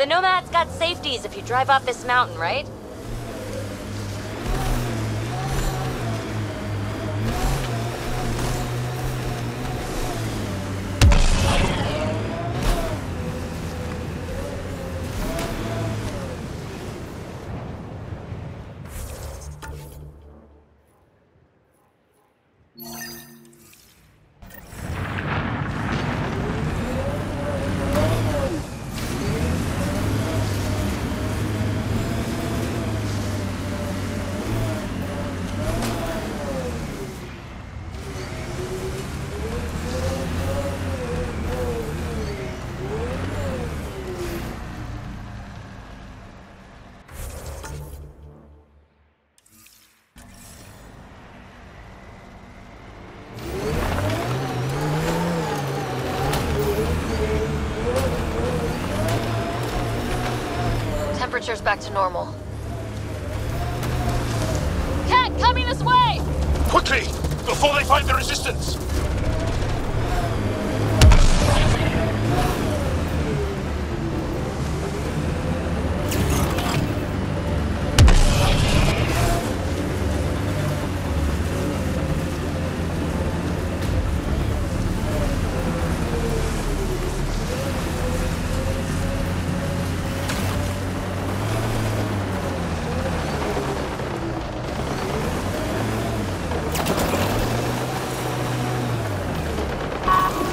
The Nomad's got safeties if you drive off this mountain, right? Temperature's back to normal. Cat, coming this way! Quickly! Before they find the resistance!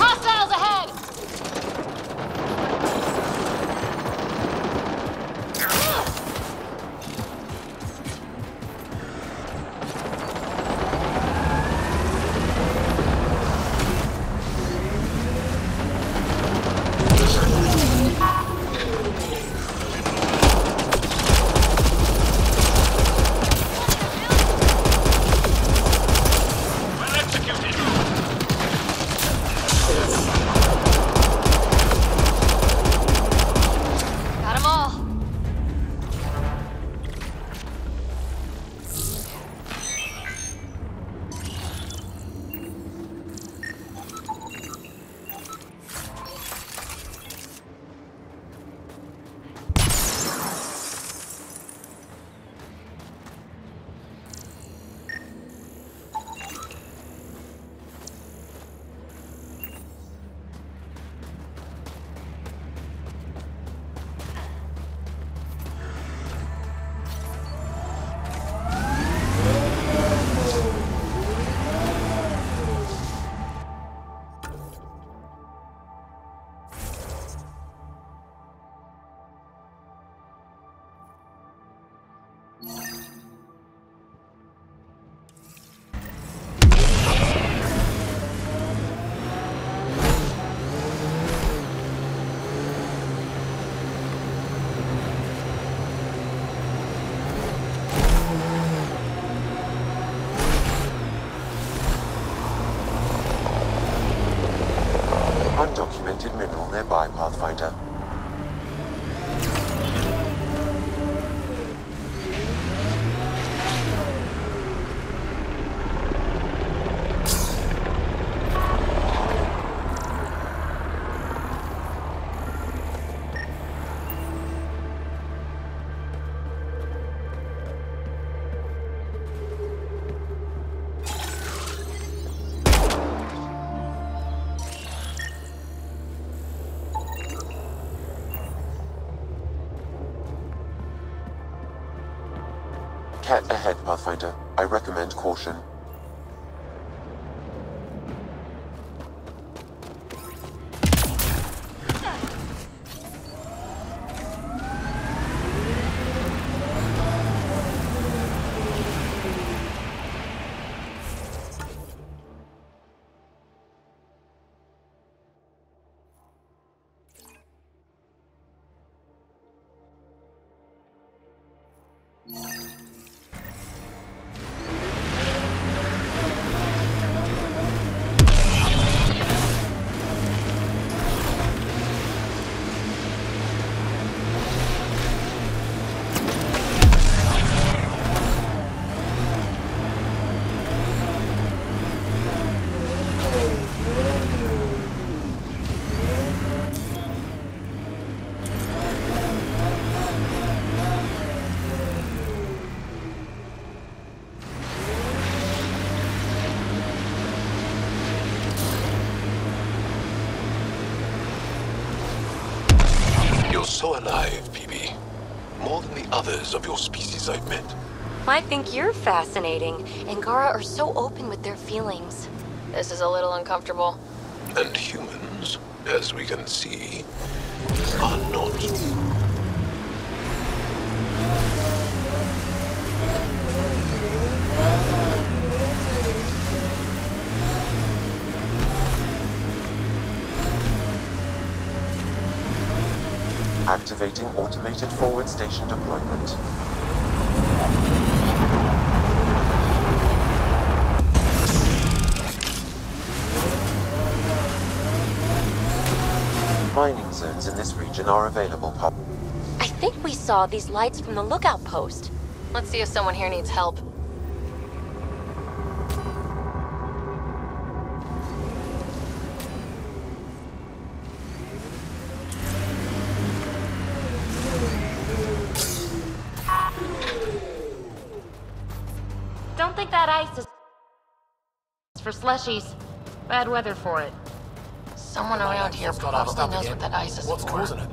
Hostiles ahead! Well executed! Got 'em all. Undocumented mineral nearby, Pathfinder. Cat ahead, Pathfinder. I recommend caution. so alive, PB. More than the others of your species I've met. I think you're fascinating. Angara are so open with their feelings. This is a little uncomfortable. And humans, as we can see, are not. Activating automated forward station deployment. Mining zones in this region are available, Pop. I think we saw these lights from the lookout post. Let's see if someone here needs help. Don't think that ice is for slushies. Bad weather for it. Someone around here probably knows what that ice is What's for. causing it?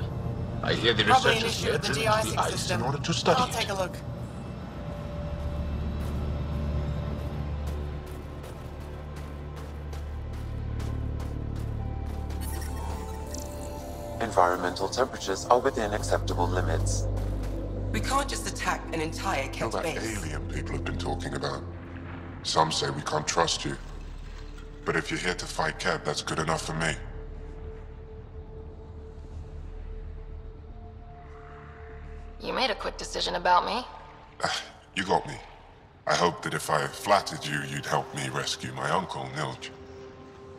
I hear the Probably an researchers issue here with the drill into de-icing the ice system. in order to study I'll it. take a look. Environmental temperatures are within acceptable limits. We can't just attack an entire You're Kett that base. alien people have been talking about. Some say we can't trust you. But if you're here to fight Kett, that's good enough for me. You made a quick decision about me. You got me. I hoped that if I flattered you, you'd help me rescue my uncle, Nilj.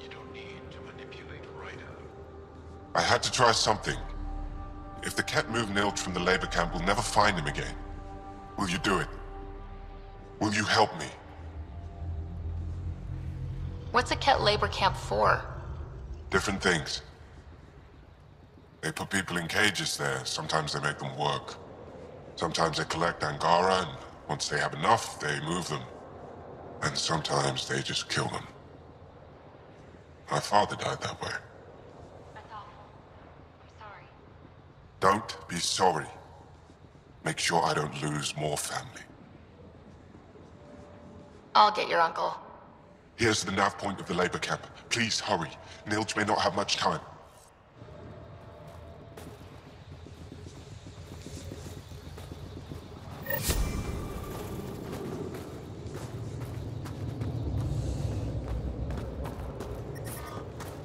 You don't need to manipulate Ryder. I had to try something. If the Kett move Nilj from the labor camp, we'll never find him again. Will you do it? Will you help me? What's a Kett labor camp for? Different things. They put people in cages there. Sometimes they make them work. Sometimes they collect Angara, and once they have enough, they move them. And sometimes they just kill them. My father died that way. That's awful. I'm sorry. Don't be sorry. Make sure I don't lose more family. I'll get your uncle. Here's the nav point of the labor camp. Please hurry. Nilj may not have much time.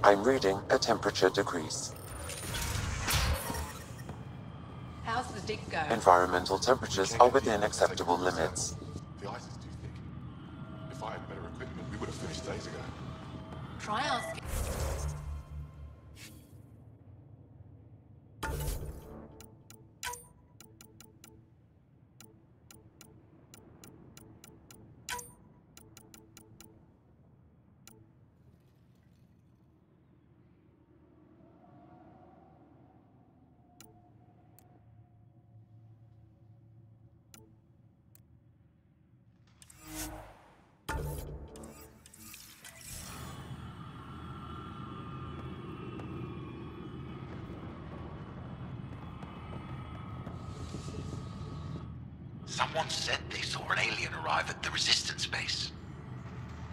I'm reading a temperature decrease. How's the dig going? Environmental temperatures are within acceptable limits. The ice is too thick. If I had better equipment, we would have finished days ago. Try asking. Someone said they saw an alien arrive at the Resistance base.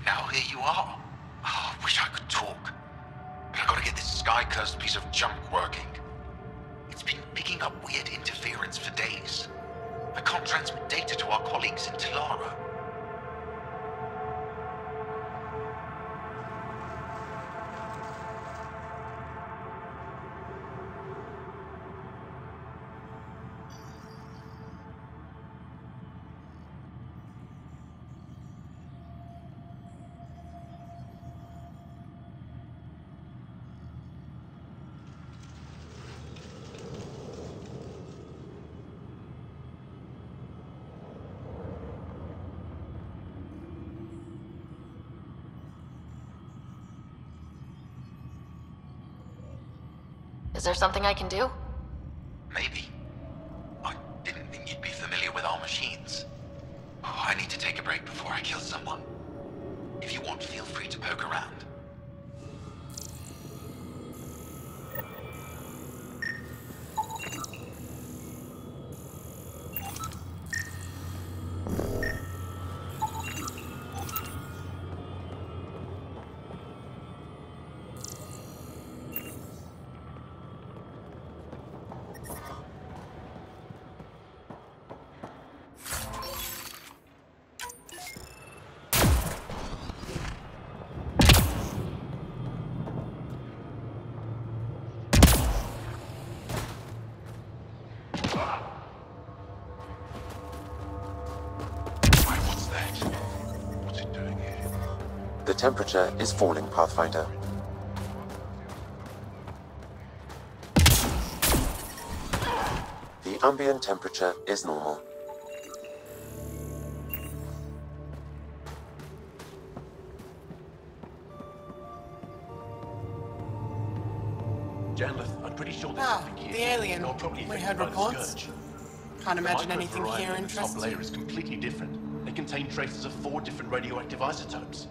Now here you are. Oh, I wish I could talk. But I gotta get this sky-cursed piece of junk working. It's been picking up weird interference for days. I can't transmit data to our colleagues in Talara. Is there something I can do? Maybe. I didn't think you'd be familiar with our machines. Oh, I need to take a break before I kill someone. If you want, feel free to poke around. The temperature is falling, Pathfinder. The ambient temperature is normal. Janlith, I'm pretty sure there's Ah, something here. the alien. You're probably We affected heard by the reports. Scourge. Can't imagine The anything microvariety here in the top interests layer you. is completely different. They contain traces of 4 different radioactive isotopes.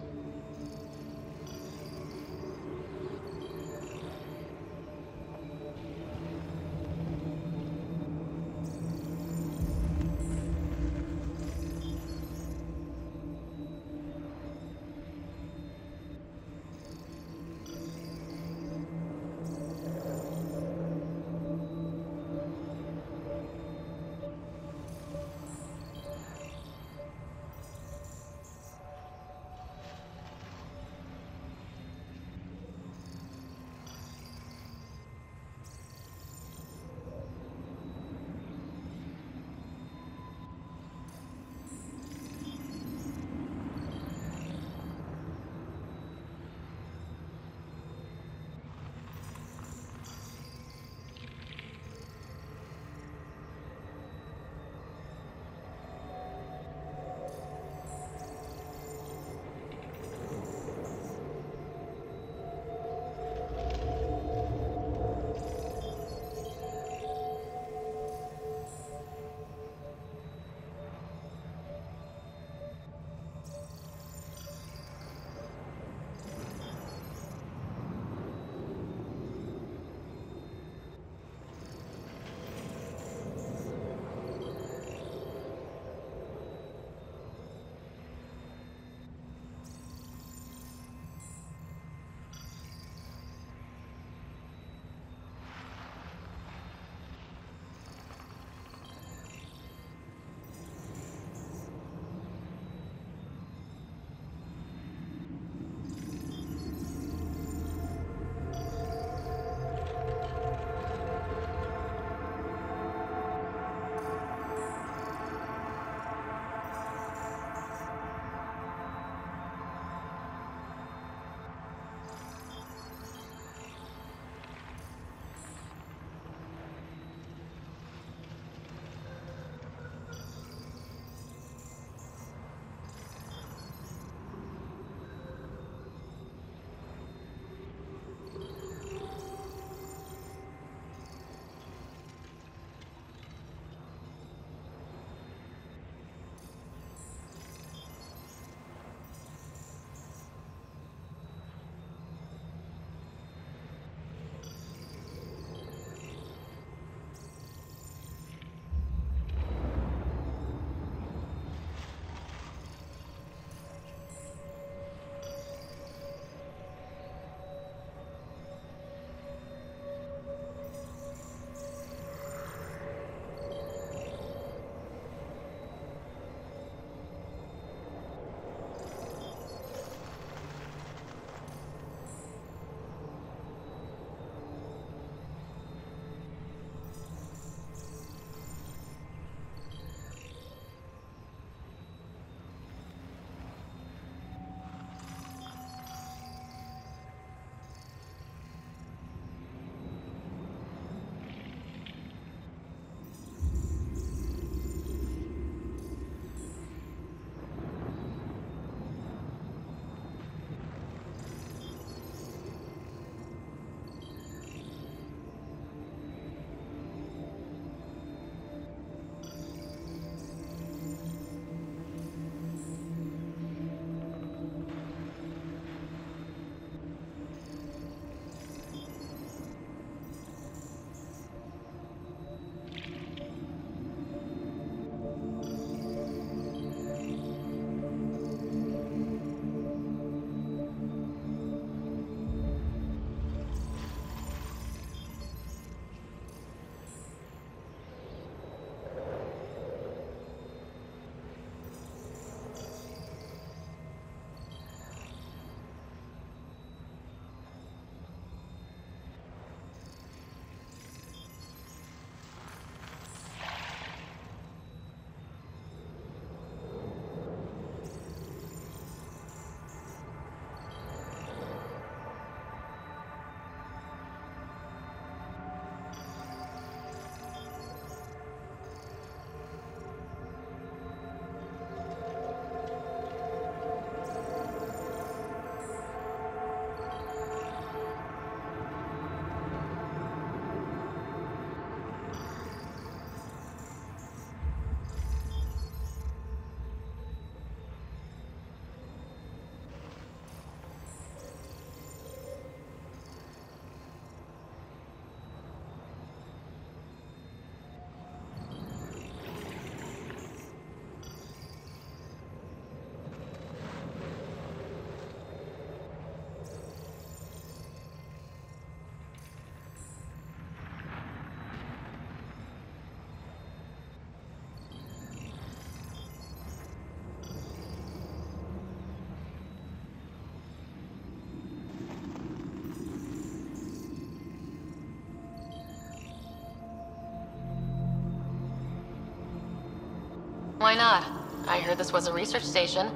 Why not? I heard this was a research station.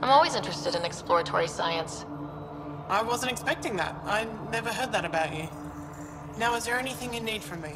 I'm always interested in exploratory science. I wasn't expecting that. I never heard that about you. Now, is there anything you need from me?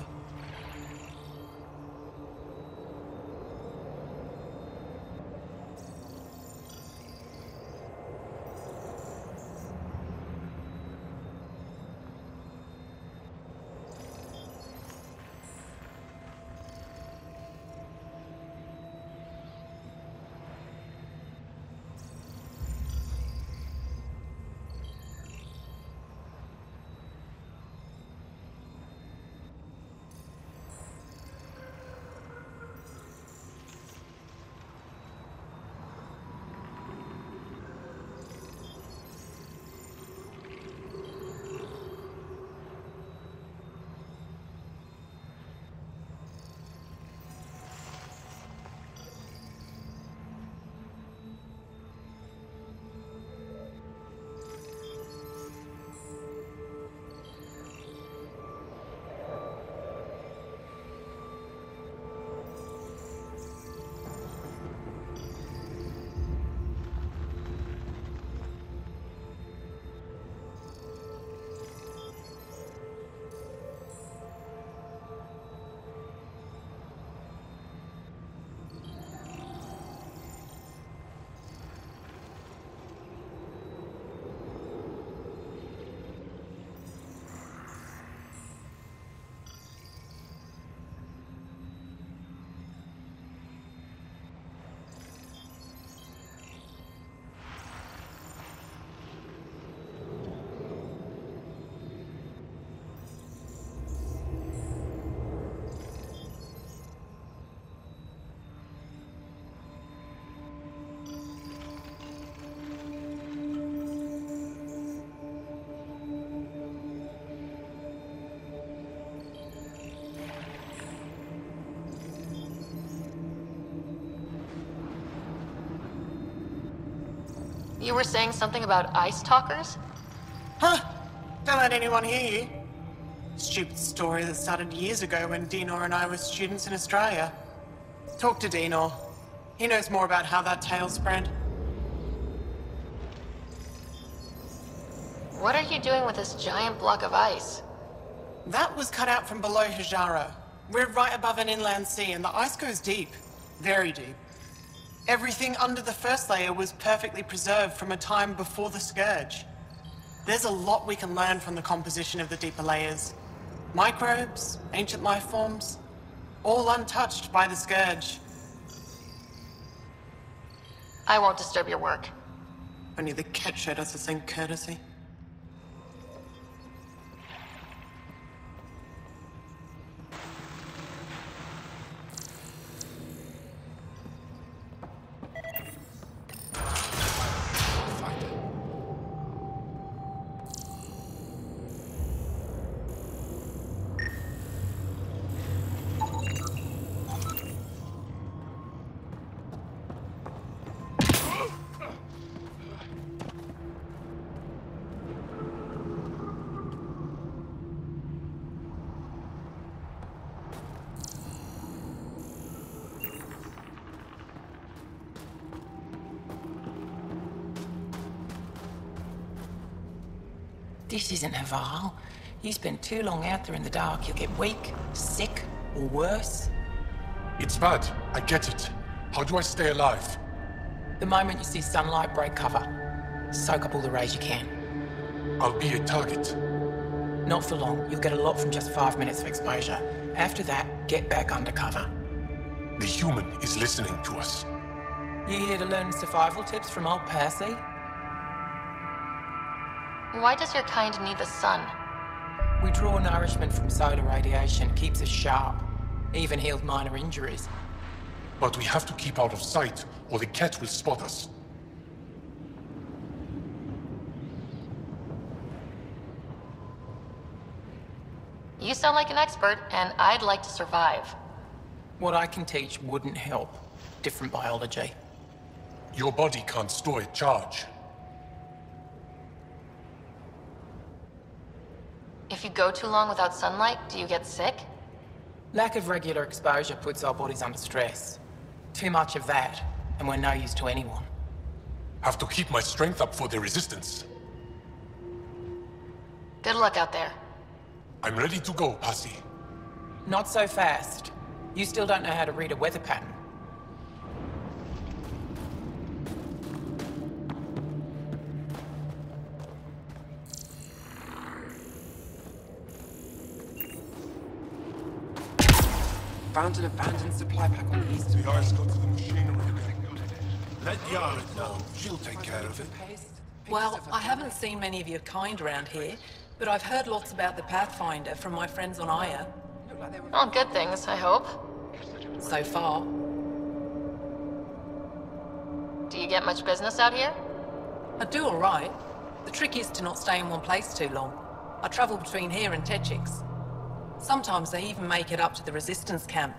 You were saying something about ice talkers? Huh? Don't let anyone hear you. Stupid story that started years ago when Dinor and I were students in Australia. Talk to Dinor. He knows more about how that tale spread. What are you doing with this giant block of ice? That was cut out from below Hijara. We're right above an inland sea and the ice goes deep. Very deep. Everything under the first layer was perfectly preserved from a time before the Scourge. There's a lot we can learn from the composition of the deeper layers. Microbes, ancient life forms, all untouched by the Scourge. I won't disturb your work. Only the cat showed us the same courtesy. This isn't Haval. You spend too long out there in the dark, you'll get weak, sick, or worse. It's bad. I get it. How do I stay alive? The moment you see sunlight, break cover. Soak up all the rays you can. I'll be a target. Not for long. You'll get a lot from just 5 minutes of exposure. After that, get back under cover. The human is listening to us. You here to learn survival tips from old Percy? Why does your kind need the sun? We draw nourishment from solar radiation, keeps us sharp. Even healed minor injuries. But we have to keep out of sight, or the cat will spot us. You sound like an expert, and I'd like to survive. What I can teach wouldn't help. Different biology. Your body can't store a charge. If you go too long without sunlight, do you get sick? Lack of regular exposure puts our bodies under stress. Too much of that, and we're no use to anyone. Have to keep my strength up for the resistance. Good luck out there. I'm ready to go, Posse. Not so fast. You still don't know how to read a weather pattern. Found an abandoned supply pack on the eastern. The eyes got to the machinery. Let Yara know. She'll take care of it. Well, I haven't seen many of your kind around here, but I've heard lots about the Pathfinder from my friends on Aya. All good things, I hope. So far. Do you get much business out here? I do all right. The trick is to not stay in one place too long. I travel between here and Techix. Sometimes I even make it up to the Resistance camp.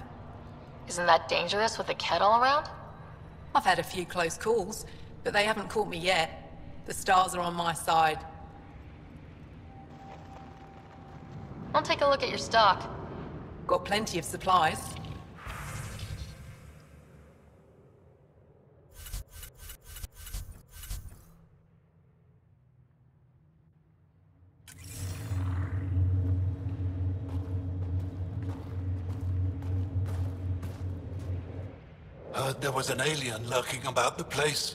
Isn't that dangerous with a kettle around? I've had a few close calls, but they haven't caught me yet. The stars are on my side. I'll take a look at your stock. Got plenty of supplies. Heard there was an alien lurking about the place.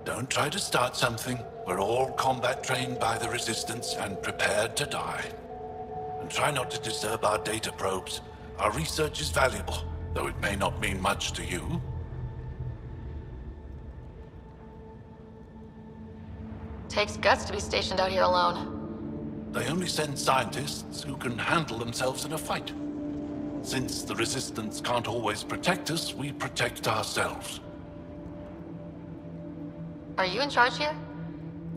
Don't try to start something. We're all combat trained by the Resistance and prepared to die. And try not to disturb our data probes. Our research is valuable, though it may not mean much to you. Takes guts to be stationed out here alone. They only send scientists who can handle themselves in a fight. Since the Resistance can't always protect us, we protect ourselves. Are you in charge here?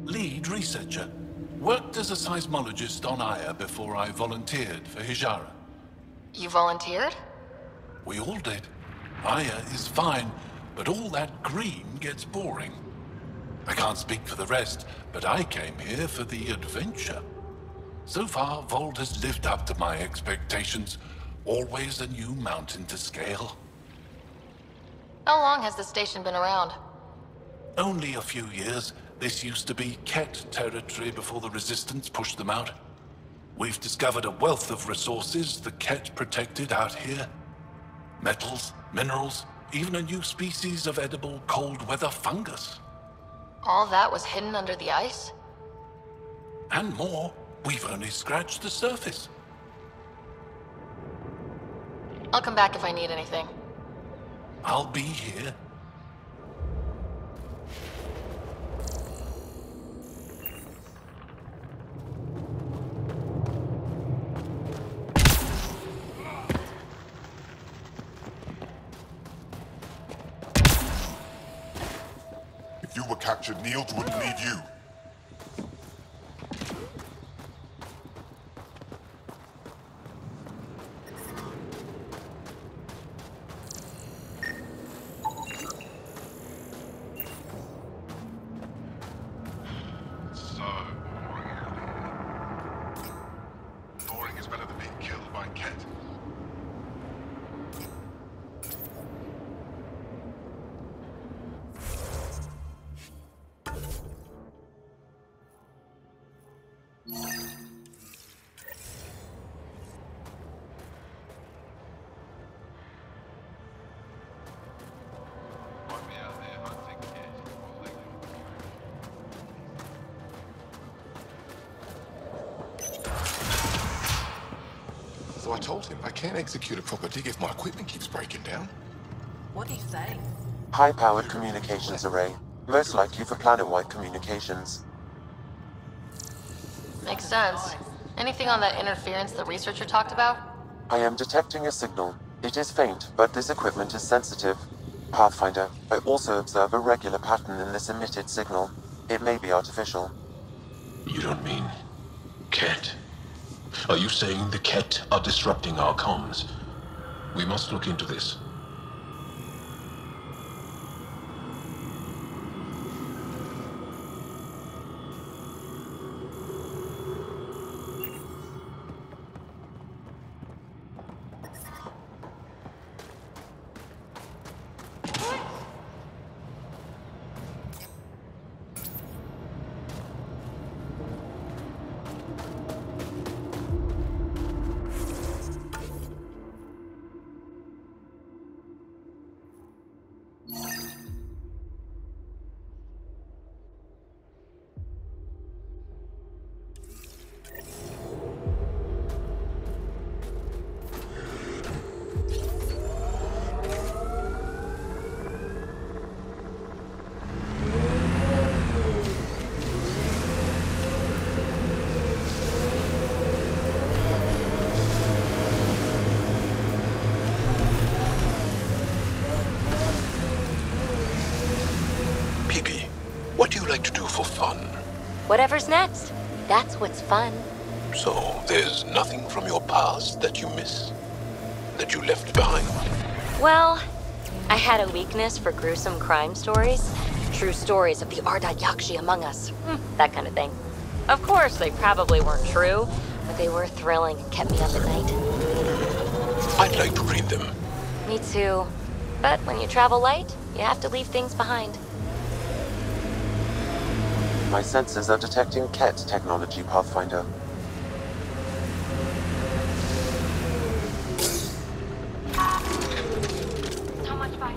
Lead researcher. Worked as a seismologist on Aya before I volunteered for Hijara. You volunteered? We all did. Aya is fine, but all that green gets boring. I can't speak for the rest, but I came here for the adventure. So far, Vold has lived up to my expectations. Always a new mountain to scale. How long has the station been around? Only a few years. This used to be Ket territory before the Resistance pushed them out. We've discovered a wealth of resources the Ket protected out here. Metals, minerals, even a new species of edible cold weather fungus. All that was hidden under the ice? And more. We've only scratched the surface. I'll come back if I need anything. I'll be here. If you were captured, Niels wouldn't need you. Boring is better than being killed by Ket. So I told him I can't execute a proper dig if my equipment keeps breaking down. What do you say? High-powered communications array. Most likely for planet-wide communications. Makes sense. Anything on that interference the researcher talked about? I am detecting a signal. It is faint, but this equipment is sensitive. Pathfinder, I also observe a regular pattern in this emitted signal. It may be artificial. You don't mean Ket? Are you saying the Ket are disrupting our comms? We must look into this. do you like to do for fun? Whatever's next. That's what's fun. So, there's nothing from your past that you miss? That you left behind? Well, I had a weakness for gruesome crime stories. True stories of the Ardai Yakshi among us. That kind of thing. Of course, they probably weren't true, but they were thrilling and kept me up at night. I'd like to read them. Me too. But when you travel light, you have to leave things behind. My sensors are detecting Ket technology, Pathfinder. So much fun.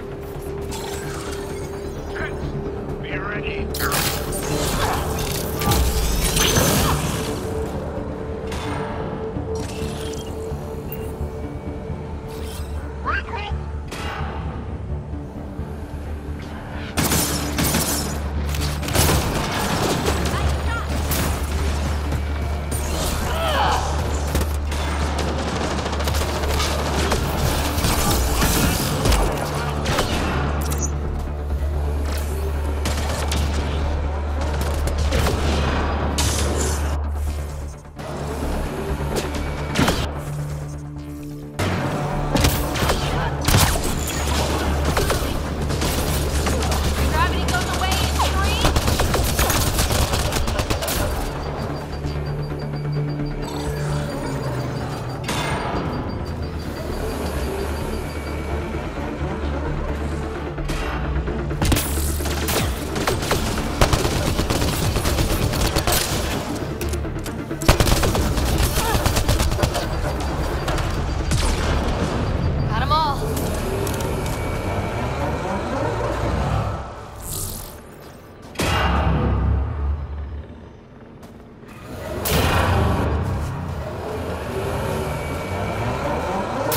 Be ready.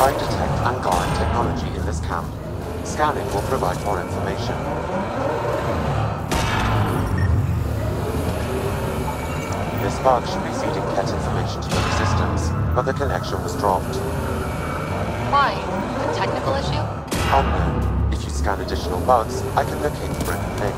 I detect Angaran technology in this camp. Scanning will provide more information. This bug should be feeding Ket information to the Resistance, but the connection was dropped. Why? A technical issue? Unknown. If you scan additional bugs, I can locate the broken link.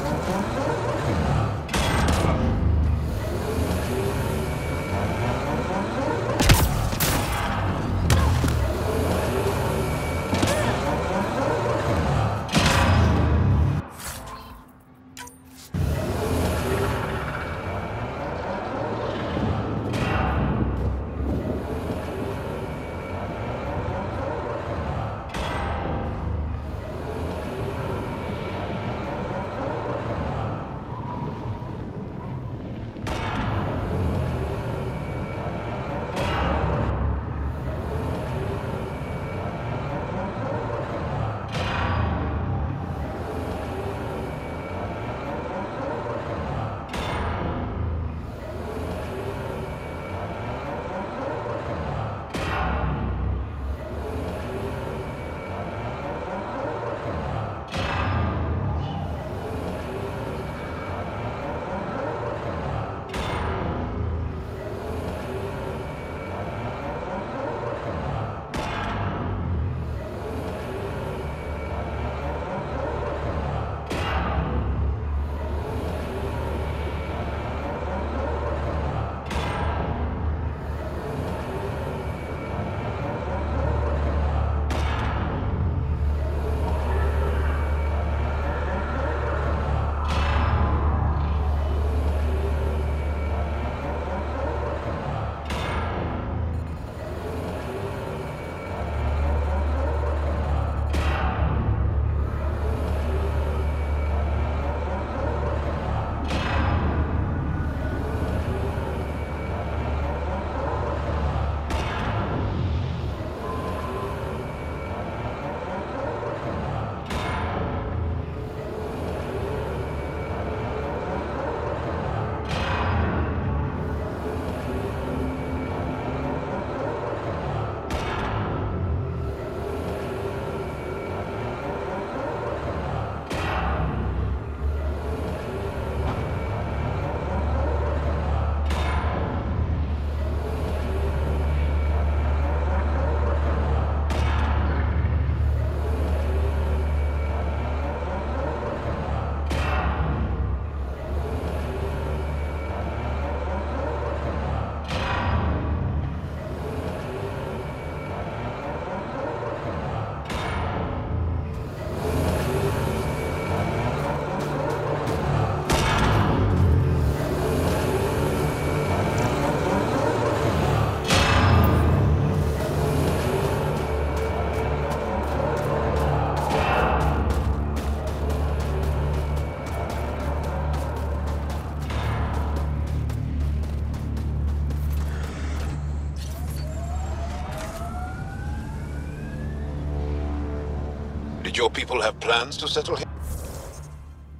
your people have plans to settle here?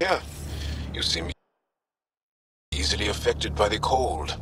Yeah. You seem easily affected by the cold.